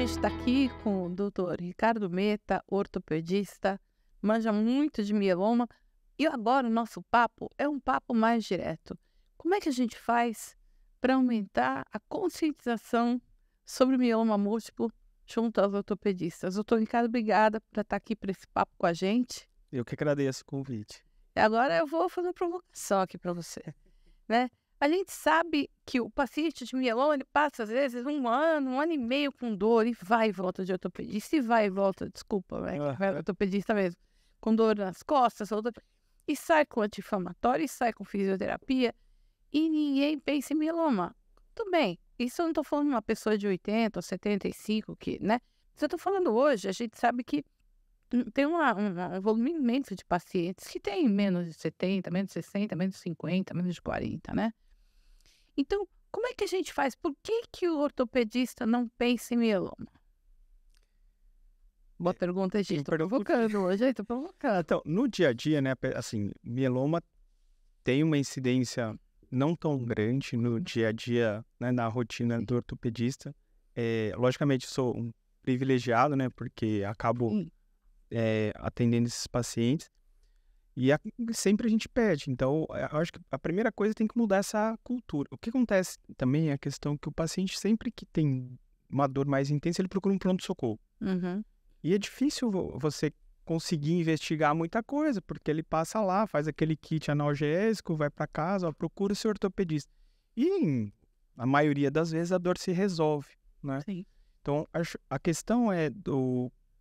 gente está aqui com o doutor Ricardo Meta, ortopedista, manja muito de mieloma. E agora o nosso papo é um papo mais direto. Como é que a gente faz para aumentar a conscientização sobre o mieloma múltiplo junto aos ortopedistas? Doutor Ricardo, obrigada por estar aqui para esse papo com a gente. Eu que agradeço o convite. E agora eu vou fazer uma provocação aqui para você, né? A gente sabe que o paciente de mieloma, ele passa, às vezes, um ano e meio com dor e vai e volta de ortopedista, e vai e volta, desculpa, vai ortopedista mesmo, com dor nas costas, e sai com anti-inflamatório, e sai com fisioterapia, e ninguém pensa em mieloma. Tudo bem, isso eu não estou falando de uma pessoa de 80 ou 75, né? Se eu estou falando hoje, a gente sabe que tem um volume imenso de pacientes que tem menos de 70, menos de 60, menos de 50, menos de 40, né? Então, como é que a gente faz? Por que o ortopedista não pensa em mieloma? Boa pergunta, gente. Estou provocando hoje, estou provocando. Então, no dia a dia, né, assim, mieloma tem uma incidência não tão grande no dia a dia, né, na rotina do ortopedista. Logicamente, sou um privilegiado, né, porque acabo atendendo esses pacientes. E sempre a gente pede. Então, eu acho que a primeira coisa tem que mudar essa cultura. O que acontece também é a questão que o paciente, sempre que tem uma dor mais intensa, ele procura um pronto-socorro. Uhum. E é difícil você conseguir investigar muita coisa, porque ele passa lá, faz aquele kit analgésico, vai para casa, ó, procura o seu ortopedista. E, a maioria das vezes, a dor se resolve, né? Sim. Então, a questão é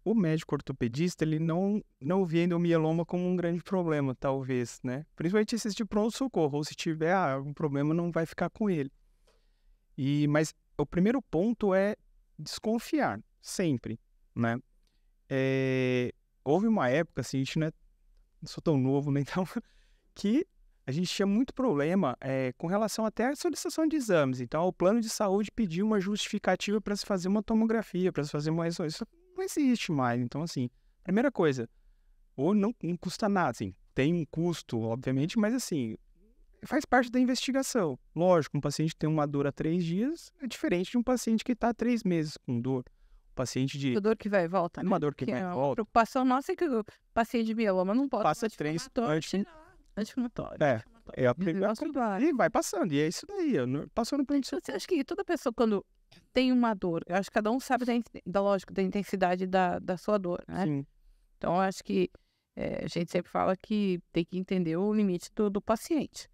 o médico ortopedista, ele não vê o mieloma como um grande problema, talvez, né? Principalmente esses de pronto-socorro, ou se tiver algum problema, não vai ficar com ele. Mas o primeiro ponto é desconfiar, sempre, né? Houve uma época, assim, a gente não sou tão novo, né? Então, que a gente tinha muito problema com relação até à solicitação de exames. Então, o plano de saúde pediu uma justificativa para se fazer uma tomografia, para se fazer uma ressonância. Não existe mais. Então, assim, primeira coisa, ou não custa nada, assim, tem um custo, obviamente, mas, assim, faz parte da investigação. Lógico, um paciente que tem uma dor há 3 dias é diferente de um paciente que está há 3 meses com dor. Um paciente de... Uma dor que vai e volta, né? Uma dor que vai e volta. A preocupação nossa é que o paciente de mieloma não pode Passa 3 anti-inflamatório. É a primeira coisa. E vai passando, e é isso daí. Passando por isso. Você acha que toda pessoa, quando tem uma dor, eu acho que cada um sabe da lógica, da intensidade da sua dor, né? Sim. Então, eu acho que a gente sempre fala que tem que entender o limite do paciente,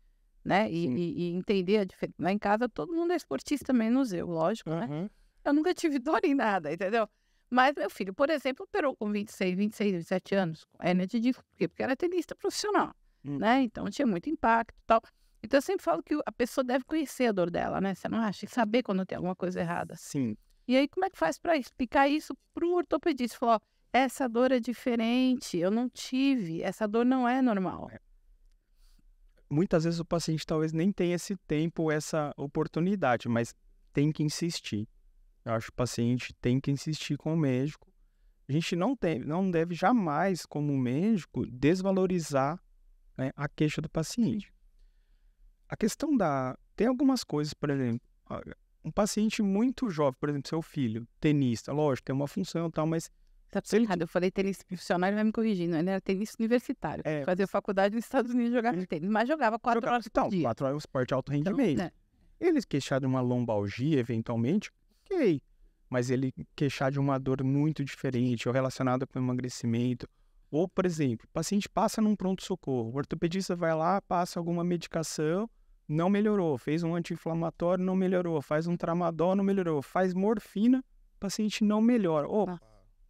né? E entender a diferença. Lá em casa, todo mundo é esportista, menos eu, lógico, né? Eu nunca tive dor em nada, entendeu? Mas meu filho, por exemplo, operou com 26, 27 anos, com hérnia de disco. Por quê? Porque era tenista profissional, né? Então, tinha muito impacto e tal. Então, eu sempre falo que a pessoa deve conhecer a dor dela, né? Você não acha? E saber quando tem alguma coisa errada. Sim. E aí, como é que faz para explicar isso para o ortopedista? Falar, ó, essa dor é diferente, eu não tive, essa dor não é normal. Muitas vezes o paciente talvez nem tenha esse tempo, essa oportunidade, mas tem que insistir. Eu acho que o paciente tem que insistir com o médico. A gente não deve jamais, como médico, desvalorizar, né, a queixa do paciente. A questão tem algumas coisas, por exemplo, um paciente muito jovem, por exemplo, seu filho, tenista, lógico, tem uma função e tal, mas... Eu falei tenista profissional, ele vai me corrigindo, ele era tenista universitário, fazia faculdade nos Estados Unidos, jogava tênis, mas jogava 4 horas por dia. 4 horas é um esporte de alto rendimento. Então, ele queixar de uma lombalgia, eventualmente, ok, mas ele queixar de uma dor muito diferente, ou relacionada com emagrecimento, ou, por exemplo, o paciente passa num pronto-socorro, o ortopedista vai lá, passa alguma medicação, não melhorou, fez um anti-inflamatório, não melhorou, faz um tramadol, não melhorou, faz morfina, o paciente não melhora. Opa,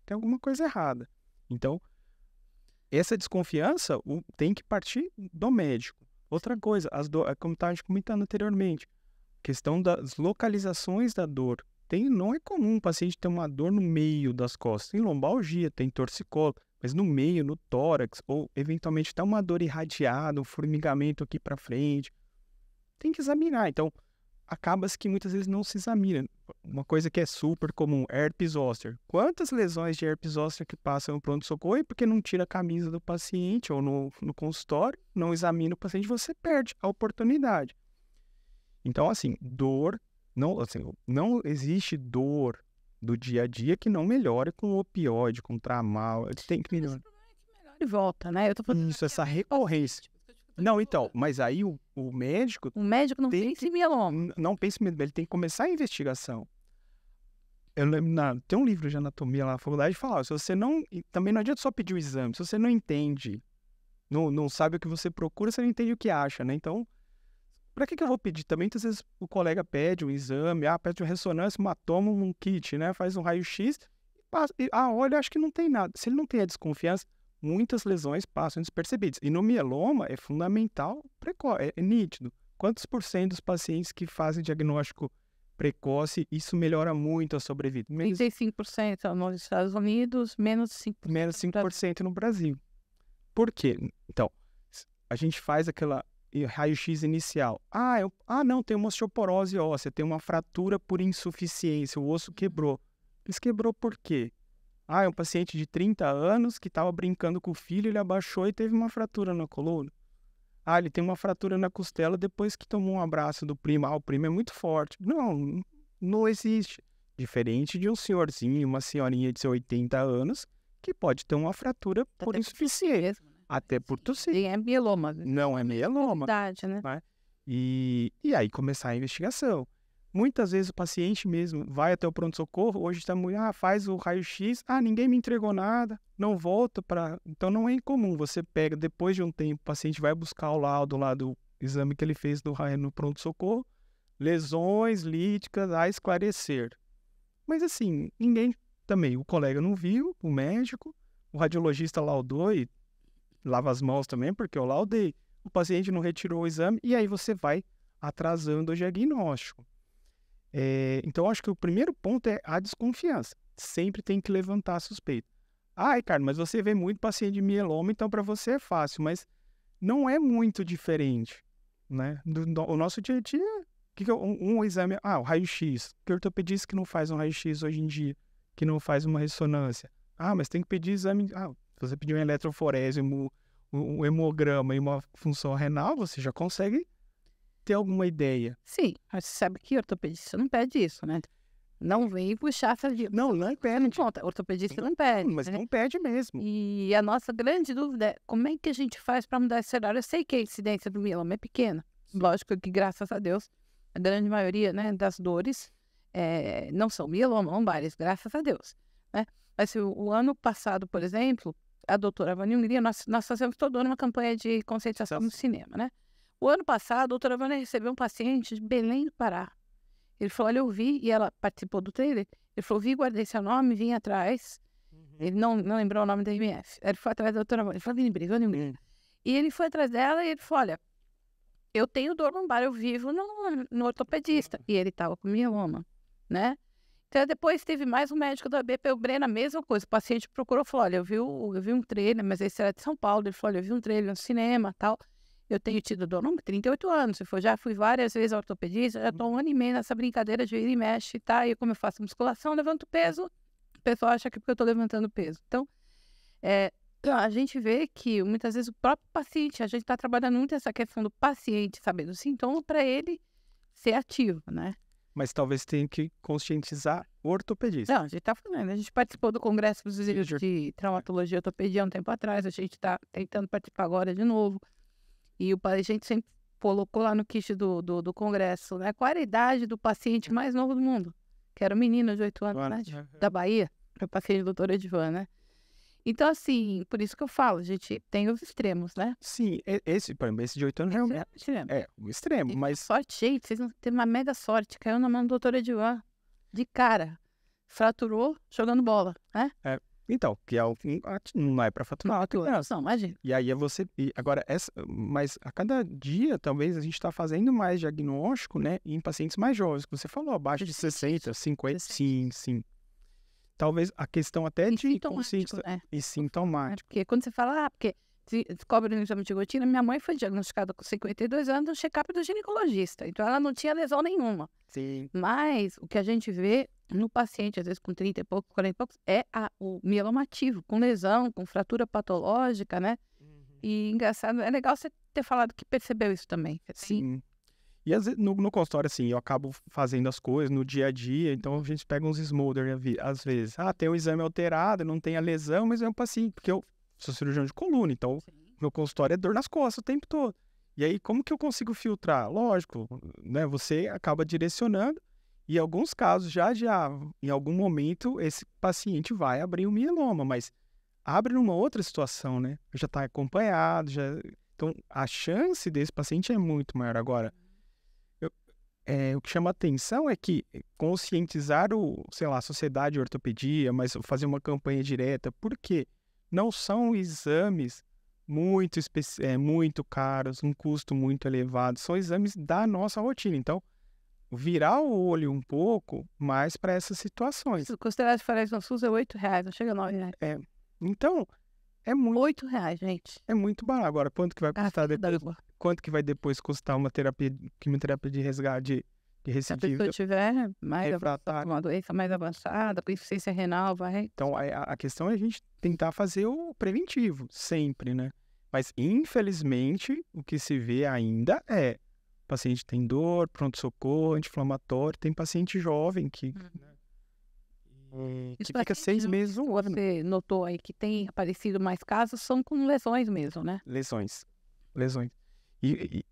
tem alguma coisa errada. Então, essa desconfiança tem que partir do médico. Outra coisa, como estava comentando anteriormente, questão das localizações da dor. Não é comum o paciente ter uma dor no meio das costas. Tem lombalgia, tem torcicolo, mas no meio, no tórax, ou eventualmente está uma dor irradiada, um formigamento aqui para frente. Tem que examinar. Então, acaba-se que muitas vezes não se examina. Uma coisa que é super comum, herpes zoster. Quantas lesões de herpes zoster que passam no pronto-socorro e porque não tira a camisa do paciente ou no consultório, não examina o paciente, você perde a oportunidade. Então, assim, dor, não existe dor do dia a dia que não melhora com opioide, com tramal. Tem que melhorar. E volta, né? Eu tô falando Isso, essa recorrência. Não, então, mas aí o médico... O médico não pensa em mieloma. Não pensa em mieloma, ele tem que começar a investigação. Eu lembro, tem um livro de anatomia lá na faculdade que fala, se você não... Também não adianta só pedir o exame, se você não entende, não sabe o que você procura, você não entende o que acha, né? Então, pra que eu vou pedir? Também, muitas vezes, o colega pede um exame, pede uma ressonância, toma um kit, né? Faz um raio-x, olha, acho que não tem nada. Se ele não tem a desconfiança, muitas lesões passam despercebidas. E no mieloma é fundamental, é nítido. Quantos % dos pacientes que fazem diagnóstico precoce, isso melhora muito a sobrevida? 35% nos Estados Unidos, menos 5%. Menos 5% no Brasil. Por quê? Então, a gente faz aquela raio-x inicial. Não, tem uma osteoporose óssea, tem uma fratura por insuficiência, o osso quebrou. Mas quebrou por quê? É um paciente de 30 anos que estava brincando com o filho, ele abaixou e teve uma fratura na coluna. Ele tem uma fratura na costela depois que tomou um abraço do primo. O primo é muito forte. Não existe. Diferente de um senhorzinho, uma senhorinha de 80 anos, que pode ter uma fratura por insuficiência. Até por tossir. E é mieloma. Não é mieloma. Verdade, né? E aí começar a investigação. Muitas vezes o paciente mesmo vai até o pronto-socorro, hoje está muito, faz o raio-x, ninguém me entregou nada, não volta para... Então não é incomum, você pega, depois de um tempo, o paciente vai buscar o laudo lá do exame que ele fez no pronto-socorro, lesões líticas a esclarecer. Mas assim, ninguém também, o colega não viu, o médico, o radiologista laudou e lava as mãos também, porque eu laudei. O paciente não retirou o exame e aí você vai atrasando o diagnóstico. Então, acho que o primeiro ponto é a desconfiança. Sempre tem que levantar a suspeita. Ricardo, mas você vê muito paciente de mieloma, então para você é fácil, mas não é muito diferente, né? O nosso dia a dia, um exame, o raio-x. Que ortopedista que não faz um raio-x hoje em dia, que não faz uma ressonância? Mas tem que pedir exame. Se você pedir um eletroforese, um hemograma e uma função renal, você já consegue ter alguma ideia. Sim, mas você sabe que ortopedista não pede isso, né? Não vem puxar essa dica. Não pede. Ortopedista não pede. Mas né? não pede mesmo. E a nossa grande dúvida é como é que a gente faz para mudar esse cenário? Eu sei que a incidência do mieloma é pequena. Lógico que, graças a Deus, a grande maioria, né, das dores não são mieloma lombares, graças a Deus. Né? Mas o ano passado, por exemplo, a doutora Vânia Hungria, nós fazemos todo ano uma campanha de conscientização no cinema, né? O ano passado, a doutora Vânia recebeu um paciente de Belém do Pará. Ele falou, olha, eu vi, e ela participou do trailer, ele falou, vi, guardei seu nome, vim atrás. Ele não lembrou o nome da IMF. Ele foi atrás da doutora Vânia, ele falou, Vânia Hungria. E ele foi atrás dela e ele falou, olha, eu tenho dor lombar, eu vivo no ortopedista. E ele estava com mieloma, né? Então, depois teve mais um médico da BP, o Breno, a mesma coisa. O paciente procurou, falou, olha, eu vi um trailer, mas esse era de São Paulo. Ele falou, olha, eu vi um trailer no cinema, tal. Eu tenho tido dor lombar, 38 anos. Já fui várias vezes ao ortopedista, já estou 1 ano e meio nessa brincadeira de ir e mexe, tá? E como eu faço musculação, levanto peso, o pessoal acha que é porque eu estou levantando peso. Então, a gente vê que muitas vezes o próprio paciente, a gente está trabalhando muito essa questão do paciente saber do sintoma para ele ser ativo, né? Mas talvez tenha que conscientizar o ortopedista. Não, a gente está falando, a gente participou do Congresso Brasileiro de Traumatologia e Ortopedia há um tempo atrás, a gente está tentando participar agora de novo. E a gente sempre colocou lá no kit do Congresso, né? Qual era a idade do paciente mais novo do mundo? Que era um menino de 8 anos, né? Da Bahia, que é o paciente do doutor Edvan, né? Então, assim, por isso que eu falo, a gente tem os extremos, né? Sim, esse de 8 anos realmente é o extremo, mas... Sorte, gente, vocês não têm uma mega sorte, caiu na mão do doutor Edvan, de cara, fraturou jogando bola, né? Então, que não é para faturar. Não, imagina. E aí agora, mas a cada dia, talvez, a gente está fazendo mais diagnóstico, né, em pacientes mais jovens, que você falou, abaixo de 60, 50, sim. Talvez a questão até de consciência e sintomático. Porque quando você fala, porque descobre no exame de rotina, minha mãe foi diagnosticada com 52 anos no check-up do ginecologista, então ela não tinha lesão nenhuma. Sim. Mas o que a gente vê no paciente, às vezes com 30 e poucos, 40 e poucos, é o mieloma ativo, com lesão, com fratura patológica, né? E engraçado, é legal você ter falado que percebeu isso também. Sim. E às vezes, no consultório, assim, eu acabo fazendo as coisas no dia a dia, então a gente pega uns smolder às vezes. Tem um exame alterado, não tem a lesão, mas é um paciente, porque eu sou cirurgião de coluna, então meu consultório é dor nas costas o tempo todo. E aí, como que eu consigo filtrar? Lógico, né, você acaba direcionando, e em alguns casos, em algum momento, esse paciente vai abrir um mieloma, mas abre numa outra situação, né? Já está acompanhado, então a chance desse paciente é muito maior. Agora, o que chama atenção é que conscientizar a sociedade de ortopedia, mas fazer uma campanha direta, porque não são exames muito caros, um custo muito elevado, são exames da nossa rotina. Então, virar o olho um pouco mais para essas situações. Se considerar a diferença no SUS é R$8, não chega a R$9. Então, é muito... R$8, gente. É muito barato. Agora, quanto que vai custar depois? Quanto que vai depois custar uma quimioterapia de resgate de Se a recidiva? pessoa tiver uma doença mais avançada, com insuficiência renal, vai... Então, a questão é a gente tentar fazer o preventivo, sempre, né? Mas, infelizmente, o que se vê ainda é o paciente tem dor, pronto-socorro, anti-inflamatório, tem paciente jovem que fica 6 meses ou ano. Você notou aí que tem aparecido mais casos, são com lesões mesmo, né? Lesões. E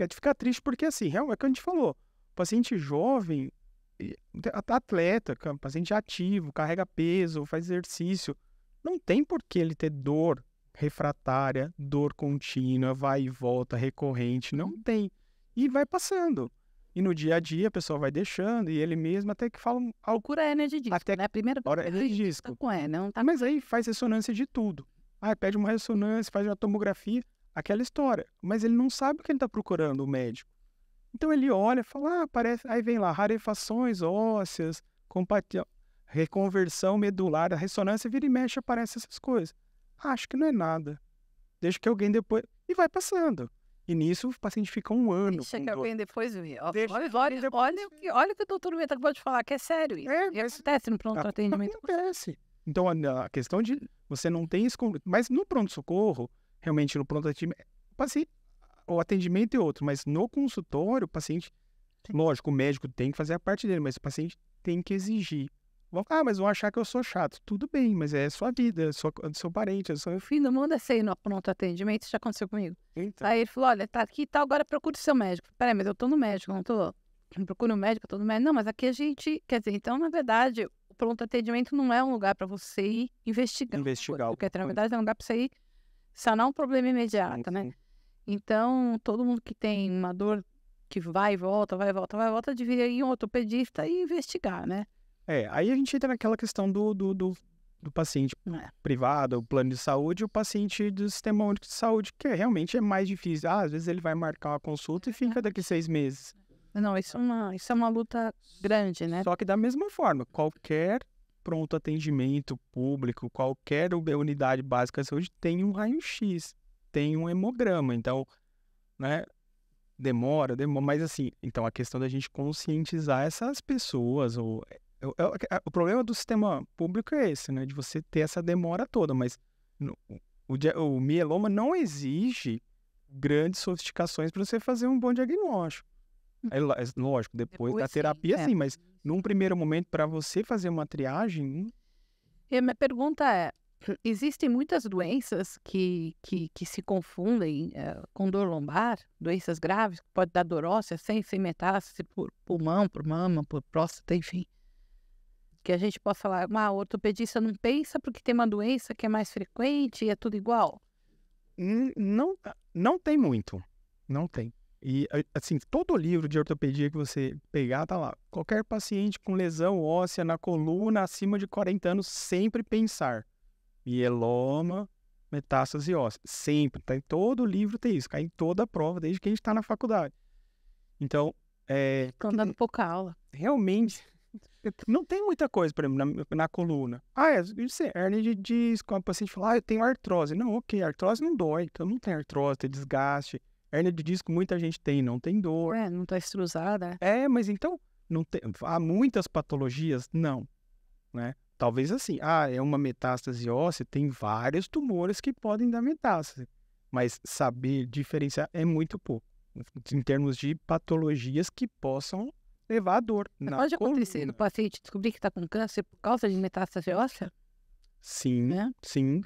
fica triste porque, assim, realmente é o que a gente falou, paciente jovem, atleta, paciente ativo, carrega peso, faz exercício, não tem por que ele ter dor refratária, dor contínua, vai e volta, recorrente, não tem. E vai passando. E no dia a dia a pessoa vai deixando, e ele mesmo até que fala... Procura hernia de disco, até né? Primeiro, hernia de disco. Tá com hernia, não tá... Mas aí faz ressonância de tudo. Pede uma ressonância, faz uma tomografia, aquela história. Mas ele não sabe o que ele está procurando, o médico. Então ele olha e fala, parece... Aí vem lá, rarefações ósseas, reconversão medular, a ressonância vira e mexe, aparece essas coisas. Acho que não é nada. Deixa que alguém depois... E vai passando. E nisso o paciente fica um ano. Deixa que alguém depois vê. Olha o que o doutor Meta acabou de falar, que é sério isso. Acontece no pronto-atendimento. Acontece. Então a questão de você não tem isso... Mas no pronto-socorro, realmente no pronto-atendimento, o atendimento é outro, mas no consultório o paciente... Sim. Lógico, o médico tem que fazer a parte dele, mas o paciente tem que exigir. Mas vão achar que eu sou chato. Tudo bem, mas é sua vida, é seu parente, é seu... O fim do mundo é ser ir no pronto-atendimento, isso já aconteceu comigo. Então. Aí ele falou, olha, tá aqui e tal, agora procure seu médico. Peraí, mas eu tô no médico, não tô... Não procuro um médico, eu tô no médico. Não, mas aqui a gente... Quer dizer, então, na verdade, o pronto-atendimento não é um lugar para você ir investigar. Porque, na verdade, é um lugar para você ir sanar um problema imediato, né? Então, todo mundo que tem uma dor que vai e volta, deveria ir em um ortopedista e investigar, né? Aí a gente entra naquela questão do paciente privado, o plano de saúde, e o paciente do Sistema Único de Saúde, que realmente é mais difícil. Às vezes ele vai marcar uma consulta e fica daqui 6 meses. Não, isso é uma luta grande, né? Só que da mesma forma, qualquer pronto atendimento público, qualquer unidade básica de saúde tem um raio-x, tem um hemograma. Então, né, demora, mas assim, então a questão da gente conscientizar essas pessoas, o problema do sistema público é esse, né? De você ter essa demora toda, mas o mieloma não exige grandes sofisticações para você fazer um bom diagnóstico. Lógico, depois da terapia, sim, mas num primeiro momento, para você fazer uma triagem... E a minha pergunta é, existem muitas doenças que se confundem com dor lombar, doenças graves, que pode dar dor óssea sem metástase por pulmão, por mama, por próstata, enfim. Que a gente possa falar, o ortopedista não pensa porque tem uma doença que é mais frequente e é tudo igual? Não tem muito. Não tem. E, assim, todo livro de ortopedia que você pegar, tá lá. Qualquer paciente com lesão óssea na coluna acima de 40 anos, sempre pensar. Mieloma, metástase óssea. Sempre. Tá, em todo livro tem isso. Cai em toda a prova, desde que a gente tá na faculdade. Então, Estão dando pouca aula. Realmente... Não tem muita coisa, por exemplo, na coluna. Isso é hernia de disco. O paciente fala, eu tenho artrose. Não, ok, artrose não dói. Então não tem artrose, tem desgaste. Hernia de disco muita gente tem, não tem dor. Não tá extrusada. Mas então, não tem, há muitas patologias? Não. Né? Talvez assim, é uma metástase óssea, tem vários tumores que podem dar metástase. Mas saber diferenciar é muito pouco. em termos de patologias que possam levar à dor na Pode acontecer coluna. no paciente descobrir que está com câncer por causa de metástase óssea? Sim, Né? sim.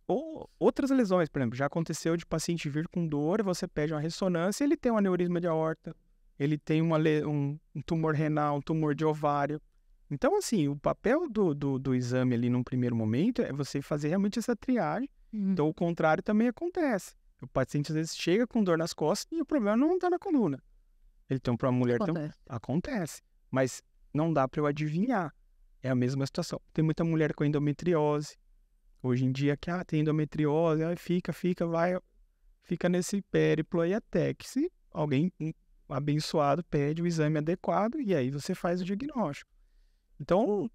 Ou outras lesões, por exemplo, já aconteceu de paciente vir com dor, você pede uma ressonância, ele tem um aneurisma de aorta, ele tem um tumor renal, um tumor de ovário. Então, assim, o papel do exame ali num primeiro momento é você fazer realmente essa triagem. Então, o contrário também acontece. O paciente às vezes chega com dor nas costas e o problema não está na coluna. Ele tem um problema, a mulher tem acontece, mas não dá para eu adivinhar. É a mesma situação. Tem muita mulher com endometriose. Hoje em dia, que tem endometriose, aí fica nesse périplo aí até que se alguém abençoado pede o exame adequado e aí você faz o diagnóstico. Então,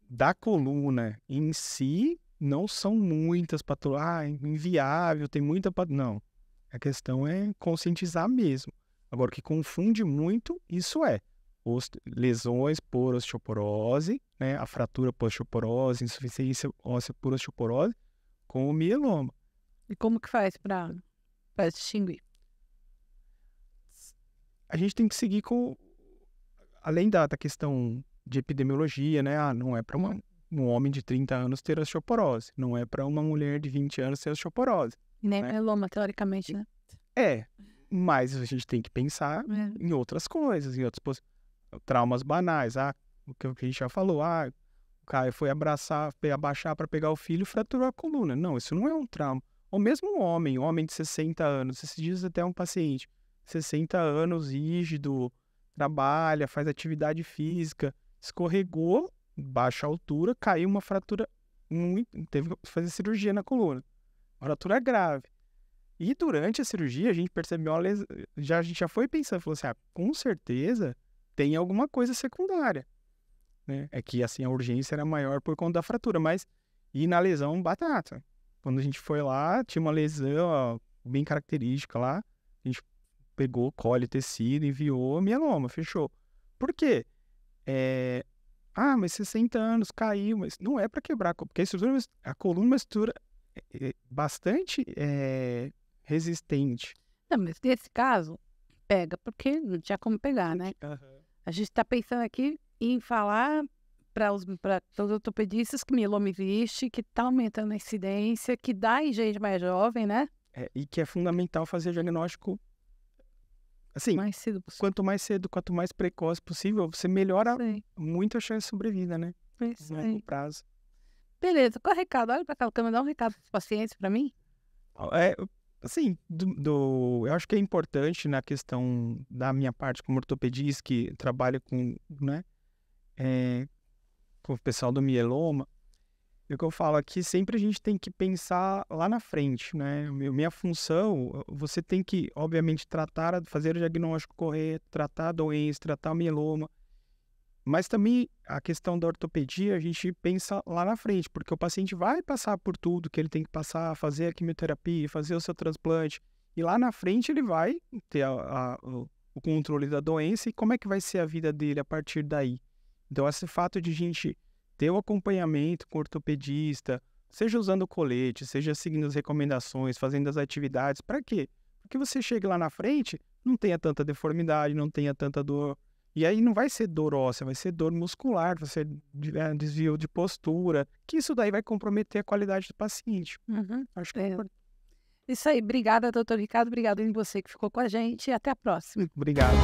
da coluna em si, não são muitas patologias, inviável, tem muita não. A questão é conscientizar mesmo. Agora, o que confunde muito, isso é lesões por osteoporose, né, a fratura por osteoporose, insuficiência óssea por osteoporose, com o mieloma. E como que faz para distinguir? A gente tem que seguir além da questão de epidemiologia, né? Não é para um homem de 30 anos ter osteoporose, não é para uma mulher de 20 anos ter osteoporose. E nem mieloma, teoricamente, né? Mas a gente tem que pensar em outras coisas, em outros traumas banais. O que a gente já falou, o cara foi abaixar para pegar o filho e fraturou a coluna. Não, isso não é um trauma. Ou mesmo um homem de 60 anos, esses dias até um paciente, 60 anos, rígido, trabalha, faz atividade física, escorregou, baixa altura, caiu uma fratura, teve que fazer cirurgia na coluna. Uma fratura grave. E durante a cirurgia a gente percebeu a lesão, a gente já foi pensando, falou assim, com certeza tem alguma coisa secundária, né? É que assim a urgência era maior por conta da fratura, mas e na lesão batata. Quando a gente foi lá, tinha uma lesão bem característica lá, a gente pegou, colhe tecido, enviou, mieloma, fechou. Por quê? Mas 60 anos, caiu, mas não é para quebrar, porque a coluna é uma estrutura bastante resistente. Não, mas nesse caso, pega, porque não tinha como pegar, né? A gente está pensando aqui em falar para os ortopedistas que mieloma existe, que está aumentando a incidência, que dá em gente mais jovem, né? E que é fundamental fazer diagnóstico assim, quanto mais cedo, quanto mais precoce possível, você melhora muito a chance de sobrevida, né? No longo prazo. Beleza, qual é o recado? Olha para aquela câmera, dá um recado para os pacientes, para mim. Assim, eu acho que é importante na questão da minha parte como ortopedista, que trabalha com, né, com o pessoal do mieloma, o que eu falo aqui, sempre a gente tem que pensar lá na frente, né? Minha função, você tem que, obviamente, fazer o diagnóstico correto, tratar a doença, tratar o mieloma, mas também a questão da ortopedia, a gente pensa lá na frente, porque o paciente vai passar por tudo que ele tem que passar, fazer a quimioterapia, fazer o seu transplante, e lá na frente ele vai ter o controle da doença e como é que vai ser a vida dele a partir daí. Então, esse fato de a gente ter o acompanhamento com o ortopedista, seja usando colete, seja seguindo as recomendações, fazendo as atividades, para quê? Para que você chegue lá na frente, não tenha tanta deformidade, não tenha tanta dor. E aí não vai ser dor óssea, vai ser dor muscular, vai ser desvio de postura, que isso daí vai comprometer a qualidade do paciente. Acho que é importante. Isso aí, obrigada, doutor Ricardo, obrigado em você que ficou com a gente e até a próxima. Obrigado.